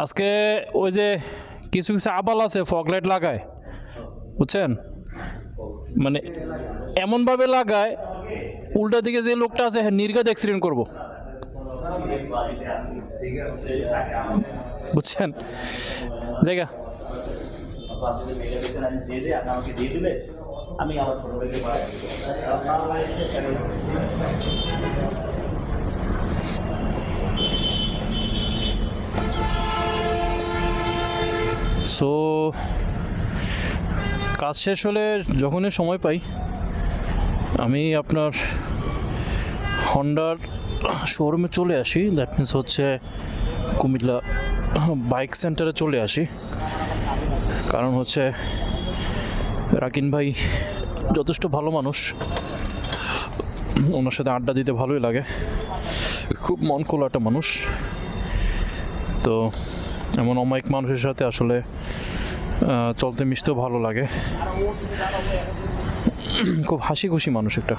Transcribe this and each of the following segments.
আজকে ওই যে কিছু কিছু আবাল আছে ফগলাইট লাগায়, বুঝছেন? মানে এমনভাবে লাগায়, উল্টা দিকে যে লোকটা আছে হ্যাঁ নির্ঘাত অ্যাক্সিডেন্ট করবো, বুঝছেন? জায়গা আমি আমার ছোট ভাইকে সো কাজ শেষ হলে যখনই সময় পাই আমি আপনার হন্ডার শোরুমে চলে আসি। দ্যাট মিনস হচ্ছে কুমিল্লা বাইক সেন্টারে চলে আসি, কারণ হচ্ছে রাকিন ভাই যথেষ্ট ভালো মানুষ, ওনার সাথে আড্ডা দিতে ভালোই লাগে, খুব মন খোলা একটা মানুষ। তো এমন অমায়িক মানুষের সাথে আসলে চলতে মিশতেও ভালো লাগে, খুব হাসি খুশি মানুষ একটা।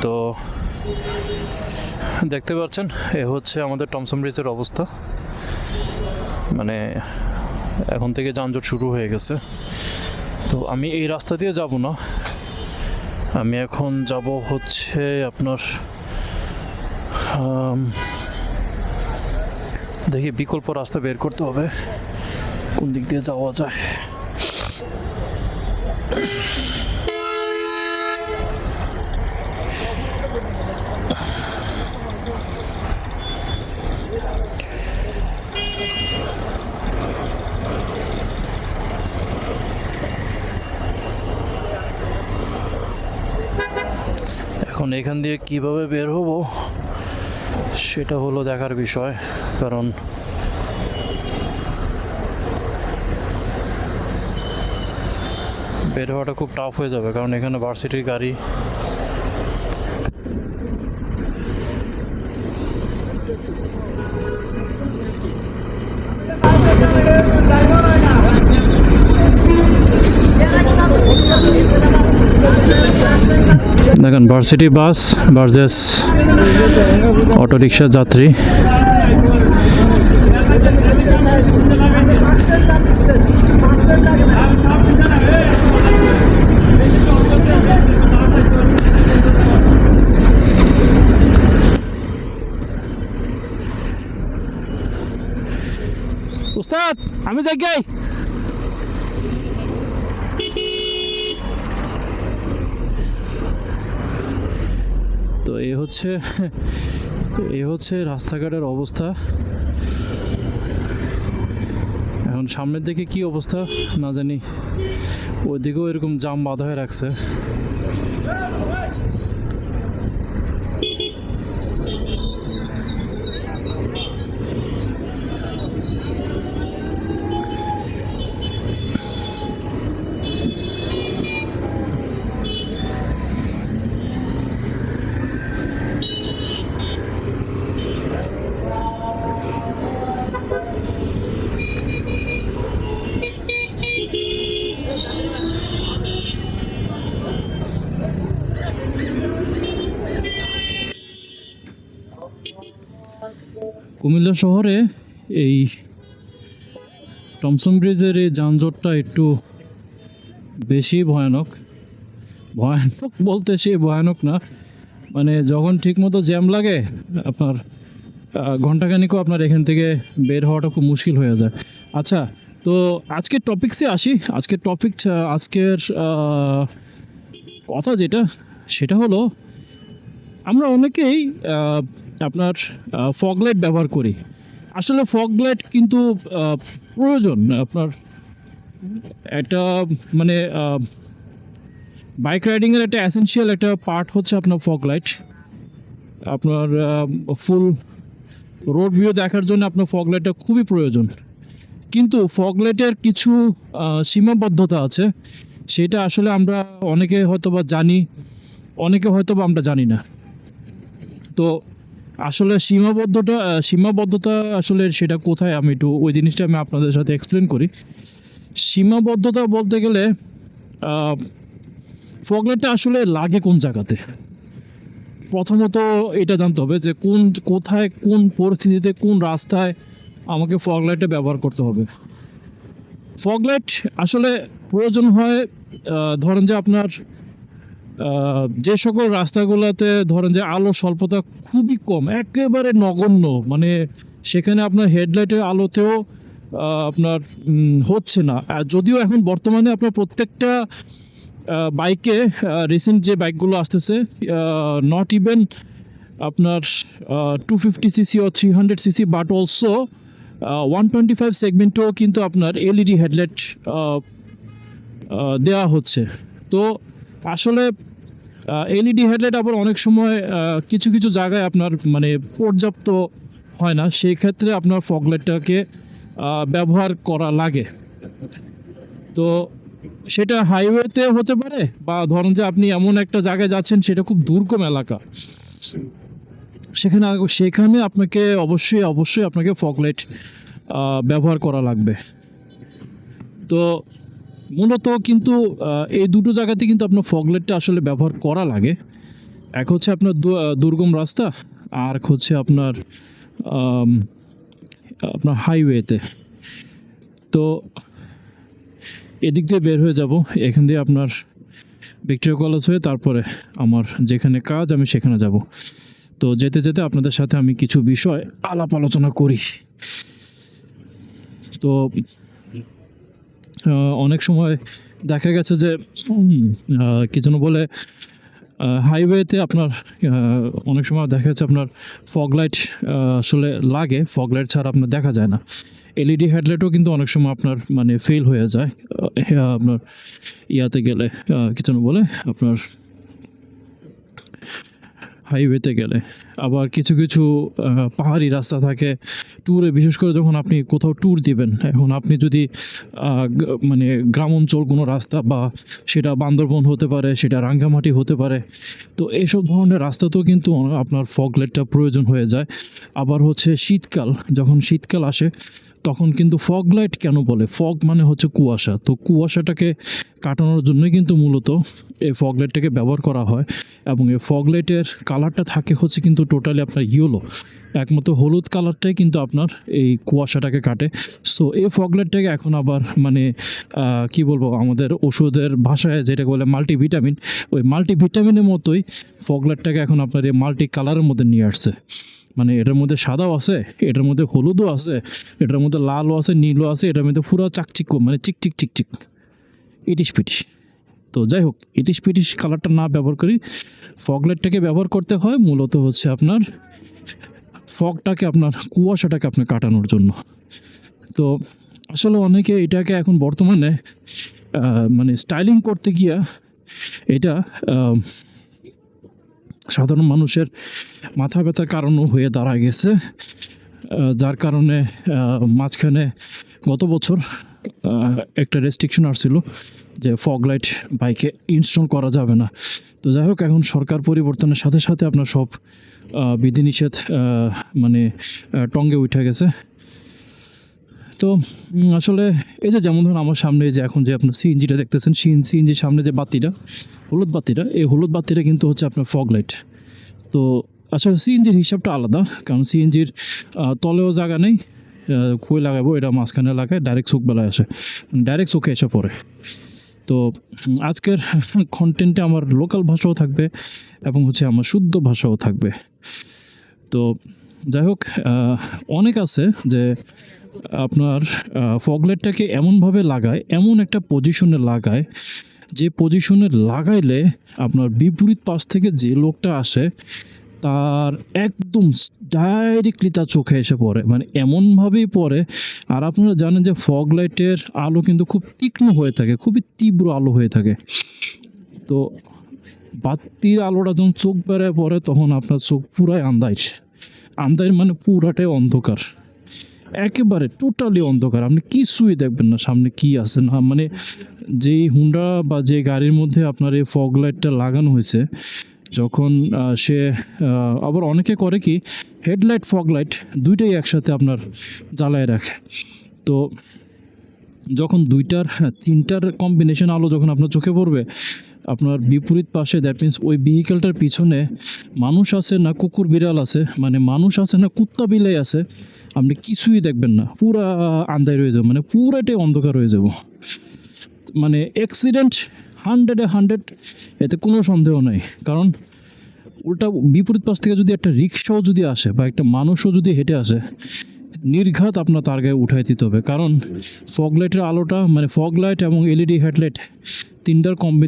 তো দেখতে পাচ্ছেন এ হচ্ছে আমাদের টমসন ব্রিজের অবস্থা, মানে এখন থেকে যানজট শুরু হয়ে গেছে। তো আমি এই রাস্তা দিয়ে যাব না, আমি এখন যাব হচ্ছে আপনার দেখি বিকল্প রাস্তা বের করতে হবে, কোন দিক দিয়ে যাওয়া যায়। এখন এখান দিয়ে কিভাবে বের হব সেটা হলো দেখার বিষয়, কারণ বের হওয়াটা খুব টাফ হয়ে যাবে, কারণ এখানে ভার্সিটির গাড়ি। দেখেন ভার্সিটি বাস ভার্সেস অটোরিকশা যাত্রী। উস্তাদ আমি যাই। তো এই হচ্ছে রাস্তাঘাটের অবস্থা। এখন সামনের দিকে কি অবস্থা না জানি, ওইদিকেও এরকম জাম বাঁধা হয়ে রাখছে। কুমিল্লা শহরে এই টমসন ব্রিজের এই যানজটটা একটু বেশি ভয়ানক বলতে সে ভয়ানক না, মানে যখন ঠিকমতো জ্যাম লাগে আপনার ঘন্টাখানিকও আপনার এখান থেকে বের হওয়াটা খুব মুশকিল হয়ে যায়। আচ্ছা, তো আজকের টপিকসে আসি। আজকের কথা যেটা সেটা হলো আমরা অনেকেই আপনার ফগলাইট ব্যবহার করি। আসলে ফগলাইট কিন্তু প্রয়োজন আপনার একটা, মানে বাইক রাইডিংয়ের একটা এসেনশিয়াল একটা পার্ট হচ্ছে আপনার ফগলাইট। আপনার ফুল রোড ভিউ দেখার জন্য আপনার ফগলাইটটা খুবই প্রয়োজন, কিন্তু ফগলাইটের কিছু সীমাবদ্ধতা আছে, সেটা আসলে আমরা অনেকে হয়তো বা জানি, অনেকে হয়তো বা আমরা জানি না। তো আসলে সীমাবদ্ধতা আসলে সেটা কোথায়, আমি একটু ওই জিনিসটা আমি আপনাদের সাথে এক্সপ্লেন করি। সীমাবদ্ধতা বলতে গেলে ফগলাইটটা আসলে লাগে কোন জায়গাতে, প্রথমত এটা জানতে হবে যে কোথায় কোন পরিস্থিতিতে কোন রাস্তায় আমাকে ফগ লাইটটা ব্যবহার করতে হবে। ফগ লাইট আসলে প্রয়োজন হয় ধরেন যে আপনার যে সকল রাস্তাগুলোতে ধরেন যে আলো স্বল্পতা খুবই কম, একেবারে নগণ্য, মানে সেখানে আপনার হেডলাইটের আলোতেও আপনার হচ্ছে না। যদিও এখন বর্তমানে আপনার প্রত্যেকটা বাইকে রিসেন্ট যে বাইকগুলো আসতেছে, নট ইভেন আপনার 250 সিসি ও 300 সিসি, বাট অলসো 125 সেগমেন্টেও কিন্তু আপনার এলইডি হেডলাইট দেওয়া হচ্ছে। তো আসলে এলইডি হেডলাইট আবার অনেক সময় কিছু কিছু জায়গায় আপনার মানে পর্যাপ্ত হয় না, সেই ক্ষেত্রে আপনার ফগ লাইটটাকে ব্যবহার করা লাগে। তো সেটা হাইওয়েতে হতে পারে, বা ধরেন যে আপনি এমন একটা জায়গায় যাচ্ছেন সেটা খুব দুর্গম এলাকা, সেখানে আপনাকে অবশ্যই আপনাকে ফগ লাইট ব্যবহার করা লাগবে। তো মূলত কিন্তু এই দুটো জায়গাতে কিন্তু আপনার ফগ লাইটটা আসলে ব্যবহার করা লাগে। এক হচ্ছে আপনার দুর্গম রাস্তা, আর হচ্ছে আপনার হাইওয়েতে। তো এদিক দিয়ে বের হয়ে যাব, এখান দিয়ে আপনার ভিক্টোরিয়া কলেজ হয়ে তারপরে আমার যেখানে কাজ আমি সেখানে যাব। তো যেতে যেতে আপনাদের সাথে আমি কিছু বিষয় আলাপ আলোচনা করি। তো অনেক সময় দেখা গেছে যে কি যেন বলে, হাইওয়েতে আপনার অনেক সময় দেখা যাচ্ছে আপনার ফগ লাইট আসলে লাগে, ফগ লাইট ছাড়া আপনার দেখা যায় না। এলইডি হেডলাইটও কিন্তু অনেক সময় আপনার মানে ফেল হয়ে যায় আপনার ইয়াতে গেলে, কি যেন বলে, আপনার হাইওয়েতে গেলে। আবার কিছু কিছু পাহাড়ি রাস্তা থাকে ট্যুরে, বিশেষ করে যখন আপনি কোথাও ট্যুর দিবেন, এখন আপনি যদি মানে গ্রাম অঞ্চল কোনো রাস্তা, বা সেটা বান্দরবন হতে পারে, সেটা রাঙ্গামাটি হতে পারে, তো এইসব ধরনের রাস্তাতেও কিন্তু আপনার ফগ লাইটটা প্রয়োজন হয়ে যায়। আবার হচ্ছে শীতকাল, যখন শীতকাল আসে তখন কিন্তু ফগ লাইট কেন বলে, ফগ মানে হচ্ছে কুয়াশা, তো কুয়াশাটাকে কাটানোর জন্যই কিন্তু মূলত এই ফগ লাইটটাকে ব্যবহার করা হয়। এবং এই ফগ লাইটের কালারটা থাকে হচ্ছে কিন্তু টোটালি আপনার ইয়েলো, একমাত্র হলুদ কালারটাই কিন্তু আপনার এই কুয়াশাটাকে কাটে। সো এই ফগ লাইটটাকে এখন আবার মানে কি বলবো, আমাদের ওষুধের ভাষায় যেটাকে বলে মাল্টিভিটামিন, ওই মাল্টিভিটামিনের মতোই ফগ লাইটটাকে এখন আপনার এই মাল্টি কালারের মধ্যে নিয়ে আসছে। মানে এটার মধ্যে সাদাও আছে, এটার মধ্যে হলুদও আছে, এটার মধ্যে লালও আছে, নীলও আছে, এটার মধ্যে পুরো চাকচিক, মানে চিকচিক চিকচিক, ইটিশ পিটিশ। তো যাই হোক, ইটিশ পিটিশ কালারটা না ব্যবহার করি, ফগ লাইটটাকে ব্যবহার করতে হয় মূলত হচ্ছে আপনার ফগটাকে, আপনার কুয়াশাটাকে আপনার কাটানোর জন্য। তো আসলে অনেকে এটাকে এখন বর্তমানে মানে স্টাইলিং করতে গিয়া এটা সাধারণ মানুষের মাথা ব্যথার কারণও হয়ে দাঁড়া গেছে, যার কারণে মাঝখানে গত বছর একটা রেস্ট্রিকশন আসছিল যে ফগ লাইট বাইকে ইনস্টল করা যাবে না। তো যাই হোক, এখন সরকার পরিবর্তনের সাথে সাথে আপনার সব বিধিনিষেধ মানে টঙ্গে উঠে গেছে। তো আসলে এই যে যেমন ধরুন আমার সামনে যে এখন যে আপনার সিএনজিটা দেখতেছেন, সিএনজির সামনে যে বাতিটা, হলুদ বাতিটা, এই হলুদ বাতিটা কিন্তু হচ্ছে আপনার ফগ লাইট। তো আসলে সিএনজির হিসাবটা আলাদা, কারণ সিএনজির তলেও জায়গা নেই, কই লাগাবো, এটা মাঝখানে লাগায় ডাইরেক্ট চোখ বেলায় আসে, ডাইরেক্ট চোখে এসে পড়ে। তো আজকের কন্টেন্টে আমার লোকাল ভাষাও থাকবে এবং হচ্ছে আমার শুদ্ধ ভাষাও থাকবে। তো যাই হোক, অনেক আছে যে আপনার ফগ লাইটটাকে এমনভাবে লাগায়, এমন একটা পজিশনে লাগায়, যে পজিশনে লাগাইলে আপনার বিপরীত পাশ থেকে যে লোকটা আসে তার একদম ডাইরেক্টলি তার চোখে এসে পড়ে, মানে এমনভাবেই পড়ে। আর আপনারা জানেন যে ফগ লাইটের আলো কিন্তু খুব তীক্ষ্ণ হয়ে থাকে, খুবই তীব্র আলো হয়ে থাকে। তো বাতির আলোটা যখন চোখ বেড়ায় পড়ে তখন আপনার চোখ পুরাই আন্দাইর মানে পুরাটাই অন্ধকার, একেবারে টোটালি অন্ধকার, আপনি কিছুই দেখবেন না সামনে কি আছে না। মানে যেই হুন্ডা বা যে গাড়ির মধ্যে আপনার এই ফগ লাইটটা লাগানো হয়েছে, যখন সে আবার অনেকে করে কি, হেডলাইট ফগ লাইট দুইটাই একসাথে আপনার জ্বালায় রাখে। তো যখন তিনটার কম্বিনেশন আলো যখন আপনার চোখে পড়বে, আপনার বিপরীত পাশে, দ্যাট মিন্স ওই ভেহিকেলটার পিছনে মানুষ আছে না কুকুর বিড়াল আছে, মানে মানুষ আছে না কুত্তা বিলাই আছে, আপনি কিছুই দেখবেন না, পুরা আন্ধার হয়ে যাবে, মানে পুরাটাই অন্ধকার হয়ে যাব। মানে অ্যাক্সিডেন্ট 100-100, এতে কোনো সন্দেহ নাই। কারণ উল্টা বিপরীত পাশ থেকে যদি একটা রিক্সাও যদি আসে বা একটা মানুষও যদি হেঁটে আসে, নির্ঘাত আপনার তার গায়ে উঠাই দিতে হবে। কারণ ফগলাইটের আলোটা, মানে ফগলাইট এবং এলইডি হেডলাইট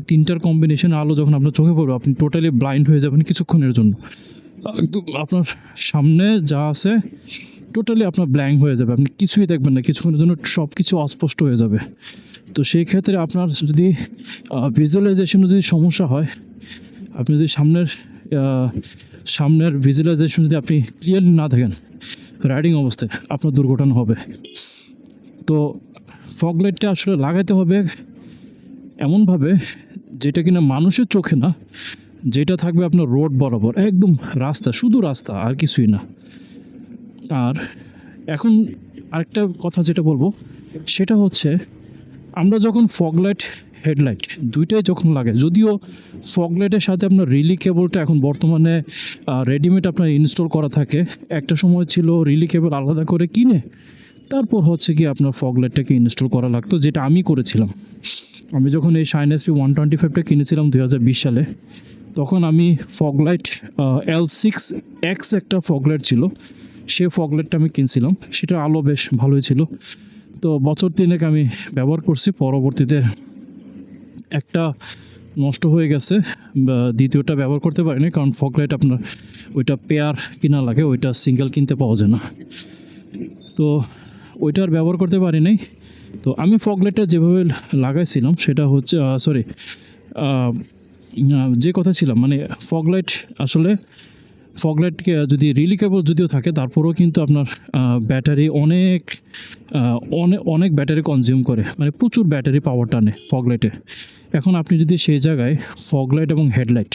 তিনটার কম্বিনেশন আলো যখন আপনার চোখে পড়বে, আপনি টোটালি ব্লাইন্ড হয়ে যাবেন কিছুক্ষণের জন্য। একদম আপনার সামনে যা আছে টোটালি আপনার ব্ল্যাঙ্ক হয়ে যাবে, আপনি কিছুই দেখবেন না, কিছুক্ষণের জন্য সব কিছু অস্পষ্ট হয়ে যাবে। তো সেই ক্ষেত্রে আপনার যদি ভিজুয়ালাইজেশনে যদি সমস্যা হয়, আপনি যদি সামনের ভিজুয়ালাইজেশন যদি আপনি ক্লিয়ারলি না দেখেন রাইডিং অবস্থায়, আপনার দুর্ঘটনা হবে। তো ফগলাইটটা আসলে লাগাইতে হবে এমনভাবে যেটা কিনা মানুষের চোখে না, যেটা থাকবে আপনার রোড বরাবর, একদম রাস্তা, শুধু রাস্তা, আর কিছুই না। আর এখন আরেকটা কথা যেটা বলবো সেটা হচ্ছে, আমরা যখন ফগলাইট হেডলাইট দুইটাই যখন লাগে, যদিও ফগলাইটের সাথে আপনার রিলি কেবলটা এখন বর্তমানে রেডিমেড আপনার ইনস্টল করা থাকে। একটা সময় ছিল রিলি কেবল আলাদা করে কিনে তারপর হচ্ছে কি আপনার ফগলাইটটাকে ইনস্টল করা লাগতো, যেটা আমি করেছিলাম। আমি যখন এই শাইন এসপি 125টা কিনেছিলাম 2020 সালে, তখন আমি ফগলাইট L6X একটা ফগলাইট ছিল, সে ফগলাইটটা আমি কিনছিলাম। সেটা আলো বেশ ভালোই ছিল। তো বছর 3 আমি ব্যবহার করছি, পরবর্তীতে একটা নষ্ট হয়ে গেছে, দ্বিতীয়টা ব্যবহার করতে পারিনি, কারণ ফগলাইট আপনার ওইটা পেয়ার কিনা লাগে, ওইটা সিঙ্গেল কিনতে পাওয়া যায় না। তো ওইটা আর ব্যবহার করতে পারি নাই। তো আমি ফগলাইটটা যেভাবে লাগাইছিলাম সেটা হচ্ছে যে কথা ছিলাম, মানে ফগলাইটকে যদি রিলি কেবল যদিও থাকে, তারপরেও কিন্তু আপনার ব্যাটারি অনেক ব্যাটারি কনজিউম করে, মানে প্রচুর ব্যাটারি পাওয়ার টানে ফগলাইটে। এখন আপনি যদি সেই জায়গায় ফগলাইট এবং হেডলাইট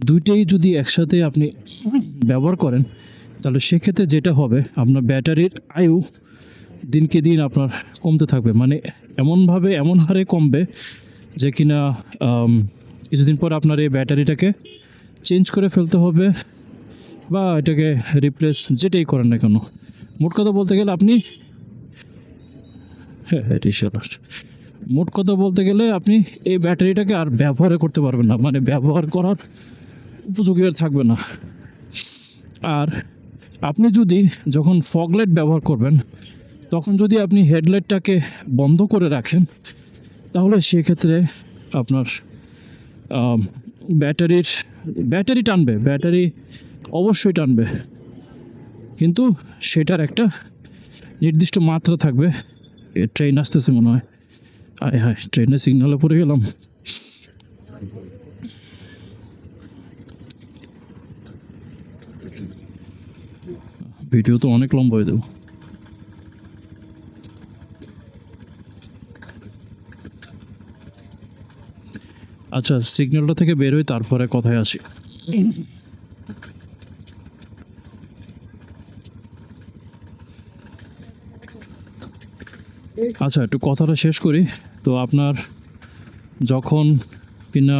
দুইটাই যদি একসাথে আপনি ব্যবহার করেন, তাহলে সেক্ষেত্রে যেটা হবে, আপনার ব্যাটারির আয়ু দিনকে দিন আপনার কমতে থাকবে। মানে এমন হারে কমবে যে কিনা কিছুদিন পর আপনার এই ব্যাটারিটাকে চেঞ্জ করে ফেলতে হবে, বা এটাকে রিপ্লেস যেটাই করেন না কেন। মোট কথা বলতে গেলে আপনি এই ব্যাটারিটাকে আর ব্যবহার করতে পারবেন না, মানে ব্যবহার করার উপযোগী আর থাকবে না। আর আপনি যদি যখন ফগলাইট ব্যবহার করবেন, তখন যদি আপনি হেডলাইটটাকে বন্ধ করে রাখেন, তাহলে সেক্ষেত্রে আপনার ব্যাটারি টানবে, ব্যাটারি অবশ্যই টানবে, কিন্তু সেটার একটা নির্দিষ্ট মাত্রা থাকবে। ট্রেন আসতেছে মনে হয়, হায় ট্রেনের সিগনালে পড়ে গেলাম। ভিডিও তো অনেক লম্বা হয়ে যাবে। আচ্ছা, সিগন্যালটা থেকে বের হই, তারপরে কথায় আসি। আচ্ছা, একটু কথাটা শেষ করি। তো আপনার যখন কিনা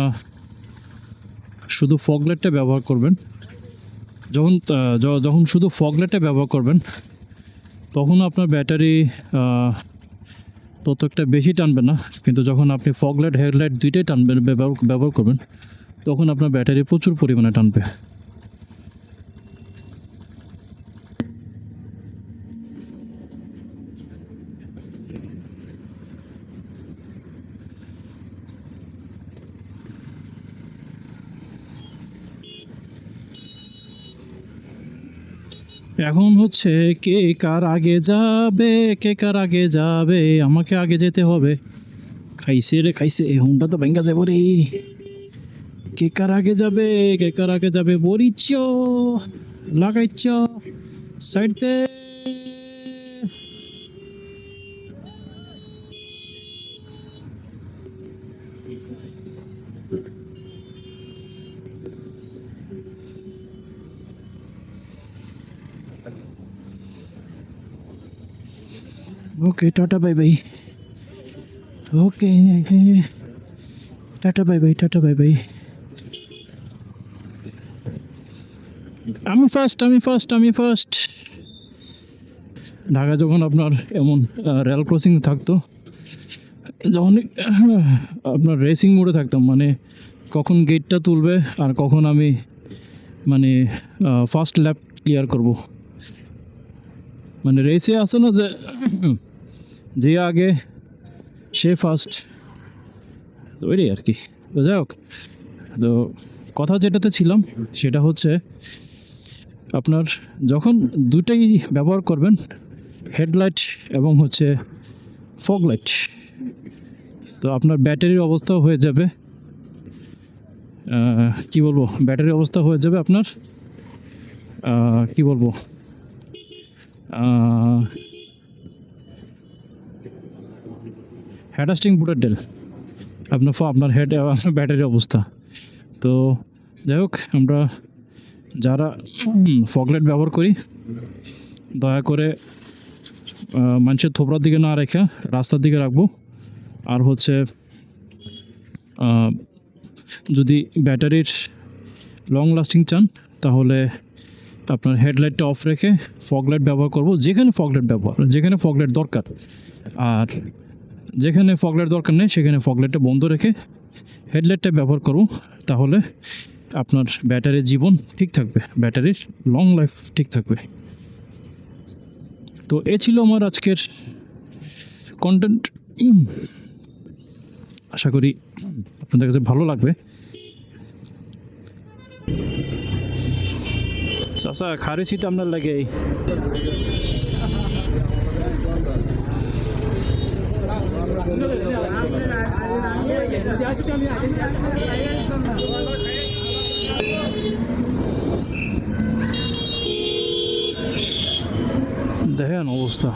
শুধু ফগলাইটটা ব্যবহার করবেন, যখন শুধু ফগলাইটটা ব্যবহার করবেন, তখন আপনার ব্যাটারি ততটা বেশি টানবে না। কিন্তু যখন আপনি ফগলাইট হেডলাইট দুইটাই ব্যবহার করবেন, তখন আপনার ব্যাটারি প্রচুর পরিমাণে টানবে। এখন হচ্ছে কে কার আগে যাবে, আমাকে আগে যেতে হবে। খাইছে হুন্ডা তো ভেঙ্গা যাবো রে। কে কার আগে যাবে বরিচ লাগাইছ সাইড দে। ওকে, টাটা বাই বাই। ওকে, টাটা বাই বাই। আমি ফার্স্ট। ঢাকায় যখন আপনার এমন রেল ক্রসিং থাকতো, যখন আপনার রেসিং মোডে থাকতাম, মানে কখন গেটটা তুলবে আর কখন আমি মানে ফার্স্ট ল্যাপ ক্লিয়ার করব, মানে রেসে আছে না যে আগে সে ফার্স্ট, তো ওইটাই আর কি। তো যাই হোক, তো কথা যেটাতে ছিলাম সেটা হচ্ছে আপনার যখন দুটাই ব্যবহার করবেন, হেডলাইট এবং হচ্ছে ফগ লাইট, তো আপনার ব্যাটারির অবস্থাও হয়ে যাবে কি বলবো, ব্যাটারির অবস্থা হয়ে যাবে আপনার কি বলবো, হেডাস্টিং বুটের ডেল আপনার হেড আপনার ব্যাটারির অবস্থা। তো যাই হোক, আমরা যারা ফগলাইট ব্যবহার করি দয়া করে মানুষের থোবরার দিকে না রেখে রাস্তার দিকে রাখবো। আর হচ্ছে যদি ব্যাটারির লং লাস্টিং চান তাহলে আপনার হেডলাইটটা অফ রেখে ফগলাইট ব্যবহার করব, যেখানে ফগলাইট দরকার। আর যেখানে ফগলাইট দরকার নেই সেখানে ফগলাইটটা বন্ধ রেখে হেডলাইটটা ব্যবহার করব, তাহলে আপনার ব্যাটারির জীবন ঠিক থাকবে, ব্যাটারির লং লাইফ ঠিক থাকবে। তো এ ছিল আমার আজকের কন্টেন্ট, আশা করি আপনাদের কাছে ভালো লাগবে। চাচা খারেছি তো আপনার লাগে দেখেন অবস্থা।